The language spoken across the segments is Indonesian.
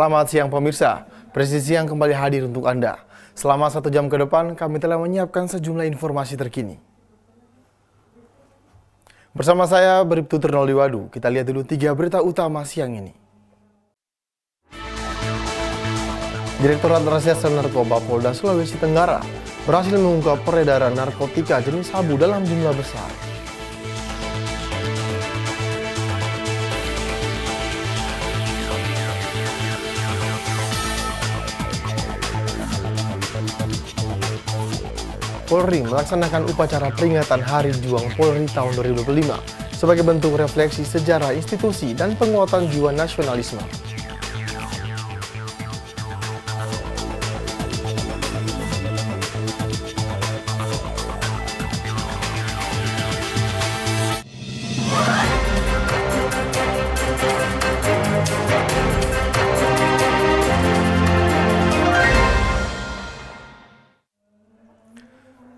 Selamat siang pemirsa, Presisi yang kembali hadir untuk Anda. Selama 1 jam ke depan, kami telah menyiapkan sejumlah informasi terkini. Bersama saya, Bribtu Ternoldiwadu, kita lihat dulu 3 berita utama siang ini. Direktorat Reserse Narkoba Polda Sulawesi Tenggara berhasil mengungkap peredaran narkotika jenis sabu dalam jumlah besar. Polri melaksanakan upacara peringatan Hari Juang Polri tahun 2025 sebagai bentuk refleksi sejarah institusi dan penguatan jiwa nasionalisme.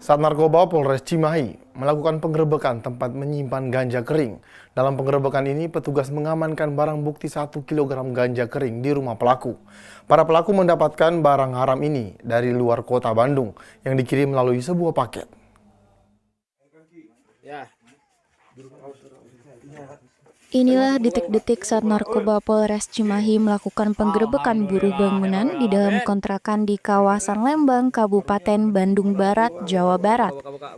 Sat Narkoba Polres Cimahi melakukan penggerebekan tempat menyimpan ganja kering. Dalam penggerebekan ini, petugas mengamankan barang bukti 1 kg ganja kering di rumah pelaku. Para pelaku mendapatkan barang haram ini dari luar kota Bandung yang dikirim melalui sebuah paket. Inilah detik-detik saat Narkoba Polres Cimahi melakukan penggerebekan buruh bangunan di dalam kontrakan di kawasan Lembang, Kabupaten Bandung Barat, Jawa Barat.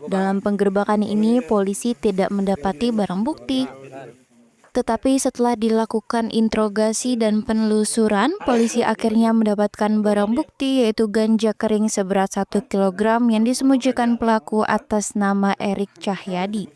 Dalam penggerebekan ini, polisi tidak mendapati barang bukti. Tetapi setelah dilakukan interogasi dan penelusuran, polisi akhirnya mendapatkan barang bukti yaitu ganja kering seberat 1 kg yang disembunyikan pelaku atas nama Erik Cahyadi.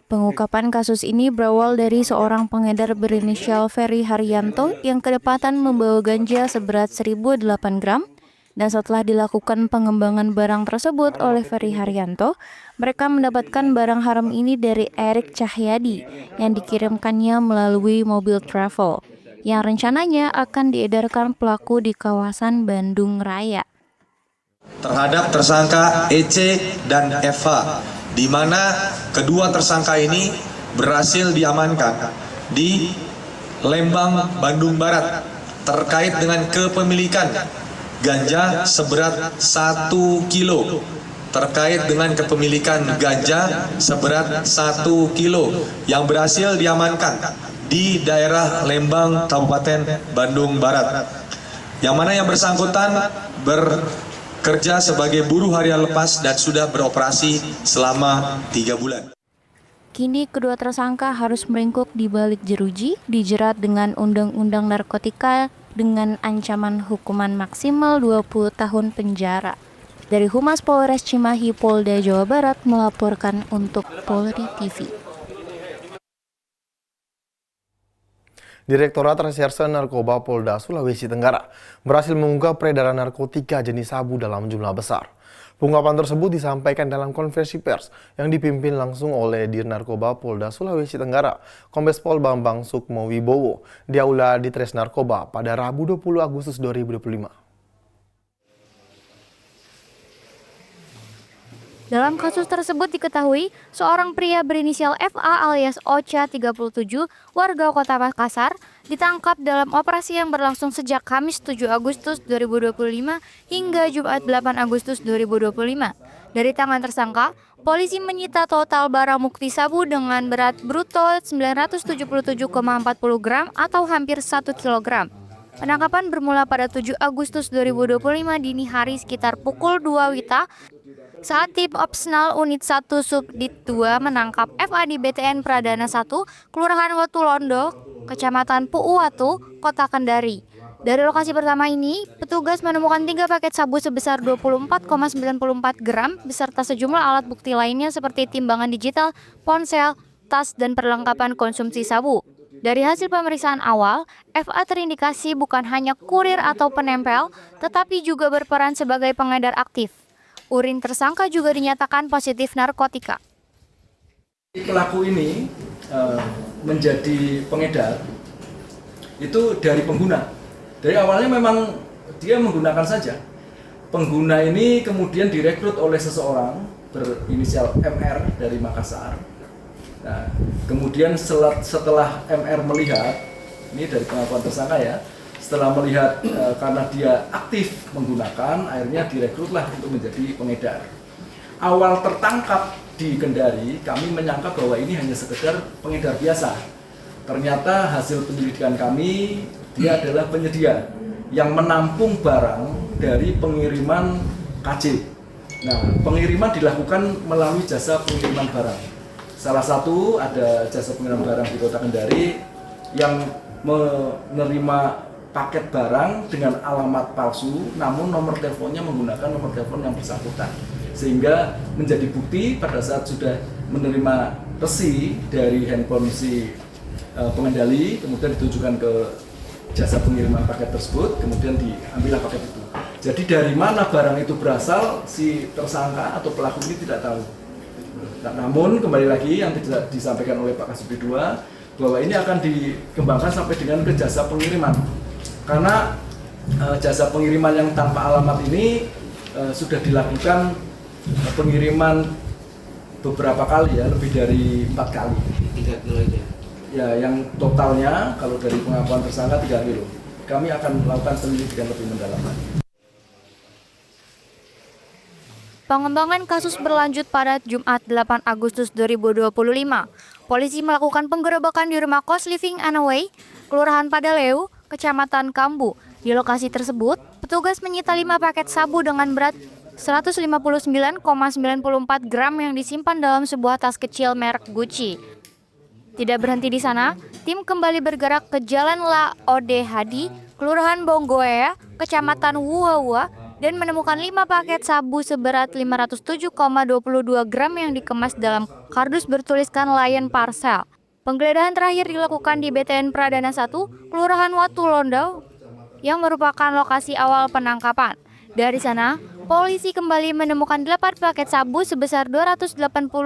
Pengungkapan kasus ini berawal dari seorang pengedar berinisial Ferry Haryanto yang kedapatan membawa ganja seberat 1008 gram, dan setelah dilakukan pengembangan barang tersebut oleh Ferry Haryanto, mereka mendapatkan barang haram ini dari Erik Cahyadi yang dikirimkannya melalui mobil travel, yang rencananya akan diedarkan pelaku di kawasan Bandung Raya. Terhadap tersangka EC dan Eva, di mana kedua tersangka ini berhasil diamankan di Lembang, Bandung Barat terkait dengan kepemilikan ganja seberat 1 kilo. Terkait dengan kepemilikan ganja seberat 1 kilo yang berhasil diamankan di daerah Lembang, Kabupaten Bandung Barat. Yang mana yang bersangkutan kerja sebagai buruh harian lepas dan sudah beroperasi selama 3 bulan. Kini kedua tersangka harus meringkuk di balik jeruji, dijerat dengan Undang-Undang Narkotika dengan ancaman hukuman maksimal 20 tahun penjara. Dari Humas Polres Cimahi, Polda Jawa Barat melaporkan untuk Polri TV. Direktorat Reserse Narkoba Polda Sulawesi Tenggara berhasil mengungkap peredaran narkotika jenis sabu dalam jumlah besar. Pengungkapan tersebut disampaikan dalam konferensi pers yang dipimpin langsung oleh Dir Narkoba Polda Sulawesi Tenggara, Kombes Pol Bambang Sukmo Wibowo, di Aula Ditres Narkoba pada Rabu 20 Agustus 2025. Dalam kasus tersebut diketahui, seorang pria berinisial FA alias Ocha 37, warga Kota Makassar, ditangkap dalam operasi yang berlangsung sejak Kamis 7 Agustus 2025 hingga Jumat 8 Agustus 2025. Dari tangan tersangka, polisi menyita total barang bukti sabu dengan berat bruto 977,40 gram atau hampir 1 kilogram. Penangkapan bermula pada 7 Agustus 2025 dini hari sekitar pukul 2 WITA saat tim Opsnal Unit 1 Subdit 2 menangkap FA di BTN Pradana 1, Kelurahan Watulondo, Kecamatan Puuwatu, Kota Kendari. Dari lokasi pertama ini, petugas menemukan 3 paket sabu sebesar 24,94 gram beserta sejumlah alat bukti lainnya seperti timbangan digital, ponsel, tas, dan perlengkapan konsumsi sabu. Dari hasil pemeriksaan awal, FA terindikasi bukan hanya kurir atau penempel, tetapi juga berperan sebagai pengedar aktif. Urin tersangka juga dinyatakan positif narkotika. Pelaku ini menjadi pengedar itu dari pengguna. Dari awalnya memang dia menggunakan saja. Pengguna ini kemudian direkrut oleh seseorang berinisial MR dari Makassar. Nah, kemudian setelah MR melihat, ini dari pengakuan tersangka ya, Setelah melihat karena dia aktif menggunakan, akhirnya direkrutlah untuk menjadi pengedar. Awal tertangkap di Kendari, kami menyangka bahwa ini hanya sekedar pengedar biasa. Ternyata hasil penyelidikan kami, dia adalah penyedia yang menampung barang dari pengiriman KJ. Nah, pengiriman dilakukan melalui jasa pengiriman barang. Salah satu ada jasa pengiriman barang di Kota Kendari yang menerima paket barang dengan alamat palsu, namun nomor teleponnya menggunakan nomor telepon yang bersangkutan, sehingga menjadi bukti pada saat sudah menerima resi dari handphone si pengendali, kemudian ditujukan ke jasa pengiriman paket tersebut, kemudian diambillah paket itu. Jadi dari mana barang itu berasal, si tersangka atau pelaku ini tidak tahu. Nah, namun kembali lagi yang tidak disampaikan oleh Pak Kasubdit 2 bahwa ini akan dikembangkan sampai dengan ke jasa pengiriman. Karena jasa pengiriman yang tanpa alamat ini sudah dilakukan pengiriman beberapa kali ya, lebih dari 4 kali. 3 kilo aja. Ya, yang totalnya kalau dari pengakuan tersangka 3 kilo. Kami akan melakukan penyelidikan lebih mendalam lagi. Pengembangan kasus berlanjut pada Jumat 8 Agustus 2025. Polisi melakukan penggerebekan di rumah kos Living Anaway, Kelurahan Padaleu, Kecamatan Kambu. Di lokasi tersebut, petugas menyita 5 paket sabu dengan berat 159,94 gram yang disimpan dalam sebuah tas kecil merek Gucci. Tidak berhenti di sana, tim kembali bergerak ke Jalan La Ode Hadi, Kelurahan Bonggoea, Kecamatan Wuhawa, dan menemukan 5 paket sabu seberat 507,22 gram yang dikemas dalam kardus bertuliskan Lion Parcel. Penggeledahan terakhir dilakukan di BTN Pradana 1, Kelurahan Watu Londau, yang merupakan lokasi awal penangkapan. Dari sana, polisi kembali menemukan 8 paket sabu sebesar 285,30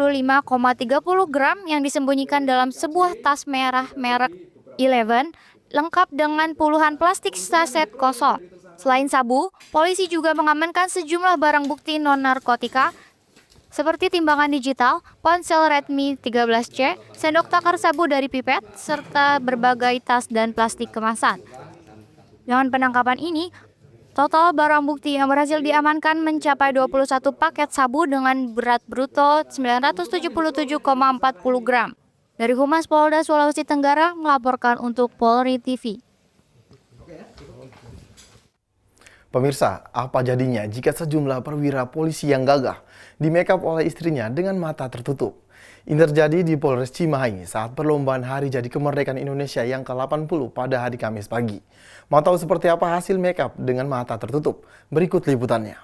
gram yang disembunyikan dalam sebuah tas merah merek Eleven, lengkap dengan puluhan plastik saset kosong. Selain sabu, polisi juga mengamankan sejumlah barang bukti non-narkotika, seperti timbangan digital, ponsel Redmi 13C, sendok takar sabu dari pipet, serta berbagai tas dan plastik kemasan. Dengan penangkapan ini, total barang bukti yang berhasil diamankan mencapai 21 paket sabu dengan berat bruto 977,40 gram. Dari Humas Polda Sulawesi Tenggara melaporkan untuk Polri TV. Pemirsa, apa jadinya jika sejumlah perwira polisi yang gagah di-makeup oleh istrinya dengan mata tertutup? Ini terjadi di Polres Cimahi saat perlombaan Hari Jadi Kemerdekaan Indonesia yang ke-80 pada hari Kamis pagi. Mau tahu seperti apa hasil makeup dengan mata tertutup? Berikut liputannya.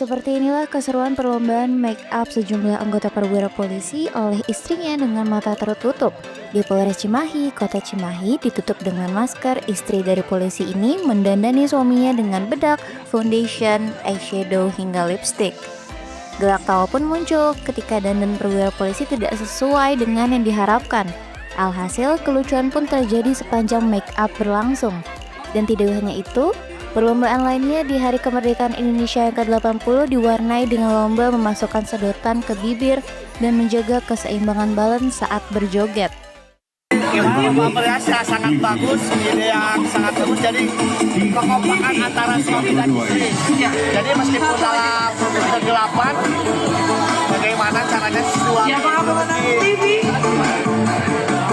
Seperti inilah keseruan perlombaan make up sejumlah anggota perwira polisi oleh istrinya dengan mata tertutup. Di Polres Cimahi, Kota Cimahi ditutup dengan masker. Istri dari polisi ini mendandani suaminya dengan bedak, foundation, eyeshadow hingga lipstick. Gelak tawa pun muncul ketika dandan perwira polisi tidak sesuai dengan yang diharapkan. Alhasil kelucuan pun terjadi sepanjang make up berlangsung. Dan tidak hanya itu, perlombaan lainnya di Hari Kemerdekaan Indonesia yang ke-80 diwarnai dengan lomba memasukkan sedotan ke bibir dan menjaga keseimbangan balance saat berjoget. Pemeriksaan sangat bagus, ide yang sangat bagus, jadi kekompakan antara suami dan istri. Jadi meskipun dalam kegelapan, bagaimana caranya suami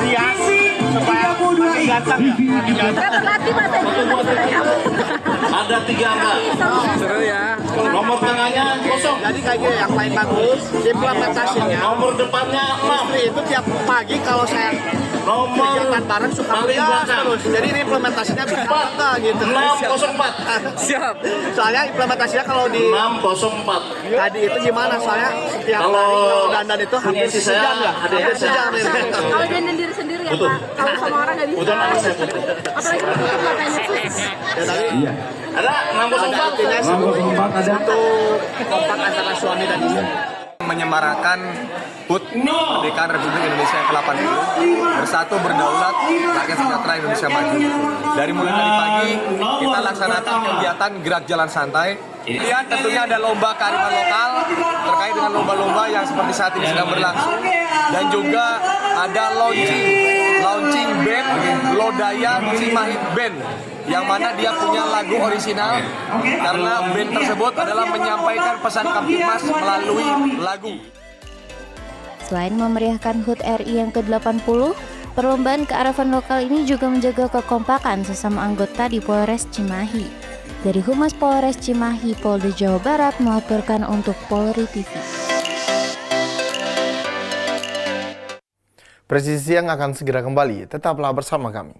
rias supaya makin ganteng. Ada 3 angka. Seru ya. Nomor tengahnya kosong. Jadi kayak gini yang paling bagus, implementasinya. Nomor depannya 6. Istri itu tiap pagi kalau saya kegiatan bareng suka rias terus. Jadi ini implementasinya bisa apa gitu. 604. Siap. Soalnya implementasinya kalau di 604. tadi itu gimana? Soalnya setiap Kalau hari kalau dandan itu hampir isi saya, sejam ya. ada Hampir isi saya. sejam ini. Kalau dandan diri sendiri ya Betul. Pak, kalau sama orang nggak bisa. Betul, anak saya. Apalagi kalau matanya sus. Ya tadi Ada ada 604. intinya untuk kompak antara suami dan istri. Menyemarakan HUT Kemerdekaan Republik Indonesia yang ke-80, bersatu berdaulat, rakyat sejahtera Indonesia maju. Dari mulai tadi pagi kita laksanakan kegiatan gerak jalan santai. Kemudian tentunya ada lomba kearifan lokal terkait dengan lomba-lomba yang seperti saat ini sedang berlangsung, dan juga ada launching band Lodaya Cimahi Band, yang mana dia punya lagu orisinal karena band tersebut adalah menyampaikan pesan Kamtibmas melalui lagu. Selain memeriahkan HUT RI yang ke-80, perlombaan kearifan lokal ini juga menjaga kekompakan sesama anggota di Polres Cimahi. Dari Humas Polres Cimahi, Polda Jawa Barat melaporkan untuk Polri TV. Presisi Siang akan segera kembali, tetaplah bersama kami.